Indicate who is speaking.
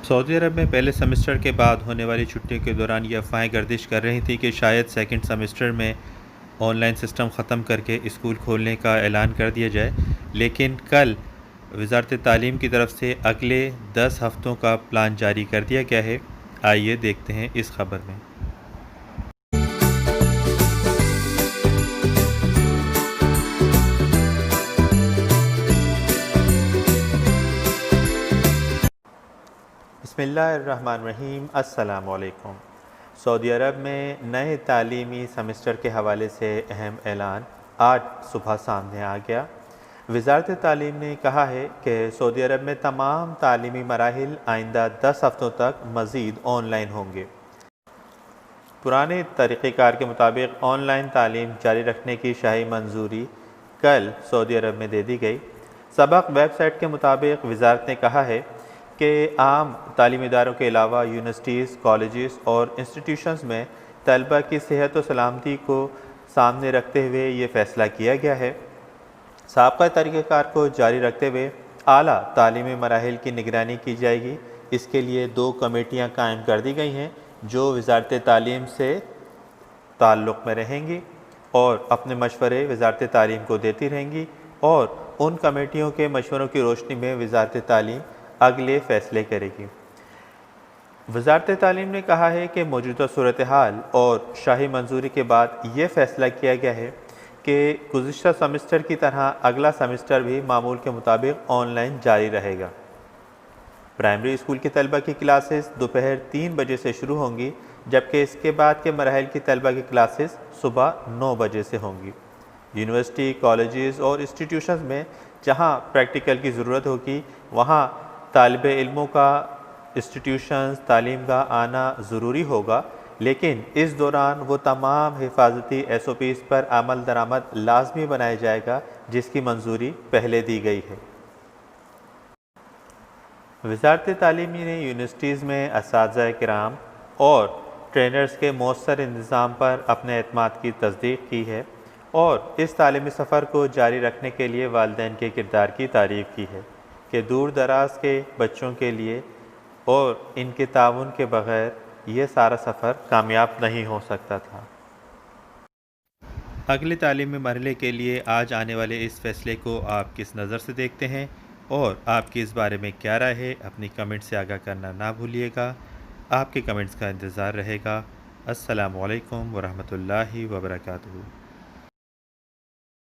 Speaker 1: سعودی عرب میں پہلے سمسٹر کے بعد ہونے والی چھٹیوں کے دوران یہ افواہیں گردش کر رہی تھیں کہ شاید سیکنڈ سمسٹر میں آن لائن سسٹم ختم کر کے اسکول کھولنے کا اعلان کر دیا جائے، لیکن کل وزارت تعلیم کی طرف سے اگلے 10 ہفتوں کا پلان جاری کر دیا گیا ہے۔ آئیے دیکھتے ہیں اس خبر میں۔ بسم اللہ الرحمن الرحیم۔ السلام علیکم۔ سعودی عرب میں نئے تعلیمی سمسٹر کے حوالے سے اہم اعلان آج صبح سامنے آ گیا۔ وزارت تعلیم نے کہا ہے کہ سعودی عرب میں تمام تعلیمی مراحل آئندہ 10 ہفتوں تک مزید آن لائن ہوں گے۔ پرانے طریقہ کار کے مطابق آن لائن تعلیم جاری رکھنے کی شاہی منظوری کل سعودی عرب میں دے دی گئی۔ سبق ویب سائٹ کے مطابق وزارت نے کہا ہے کہ عام تعلیمی اداروں کے علاوہ یونیورسٹیز، کالجز اور انسٹیٹیوشنز میں طلبہ کی صحت و سلامتی کو سامنے رکھتے ہوئے یہ فیصلہ کیا گیا ہے۔ سابقہ طریقہ کار کو جاری رکھتے ہوئے اعلیٰ تعلیمی مراحل کی نگرانی کی جائے گی۔ اس کے لیے 2 کمیٹیاں قائم کر دی گئی ہیں جو وزارت تعلیم سے تعلق میں رہیں گی اور اپنے مشورے وزارت تعلیم کو دیتی رہیں گی، اور ان کمیٹیوں کے مشوروں کی روشنی میں وزارت تعلیم اگلے فیصلے کرے گی۔ وزارت تعلیم نے کہا ہے کہ موجودہ صورتحال اور شاہی منظوری کے بعد یہ فیصلہ کیا گیا ہے کہ گزشتہ سمسٹر کی طرح اگلا سمسٹر بھی معمول کے مطابق آن لائن جاری رہے گا۔ پرائمری اسکول کے طلبہ کی کلاسز دوپہر 3 بجے سے شروع ہوں گی، جبکہ اس کے بعد کے مراحل کی طلبہ کی کلاسز صبح 9 بجے سے ہوں گی۔ یونیورسٹی، کالجز اور انسٹیٹیوشنز میں جہاں پریکٹیکل کی ضرورت ہوگی وہاں طالب علموں کا انسٹیٹیوشنز تعلیم کا آنا ضروری ہوگا، لیکن اس دوران وہ تمام حفاظتی SOPs پر عمل درآمد لازمی بنایا جائے گا جس کی منظوری پہلے دی گئی ہے۔ وزارت تعلیم نے یونیورسٹیز میں اساتذہ کرام اور ٹرینرز کے مؤثر انتظام پر اپنے اعتماد کی تصدیق کی ہے اور اس تعلیمی سفر کو جاری رکھنے کے لیے والدین کے کردار کی تعریف کی ہے کہ دور دراز کے بچوں کے لیے اور ان کے تعاون کے بغیر یہ سارا سفر کامیاب نہیں ہو سکتا تھا۔ اگلے تعلیمی مرحلے کے لیے آج آنے والے اس فیصلے کو آپ کس نظر سے دیکھتے ہیں اور آپ کی اس بارے میں کیا رائے ہے؟ اپنی کمنٹ سے آگاہ کرنا نہ بھولیے گا۔ آپ کے کمنٹس کا انتظار رہے گا۔ السلام علیکم ورحمۃ اللہ وبرکاتہ۔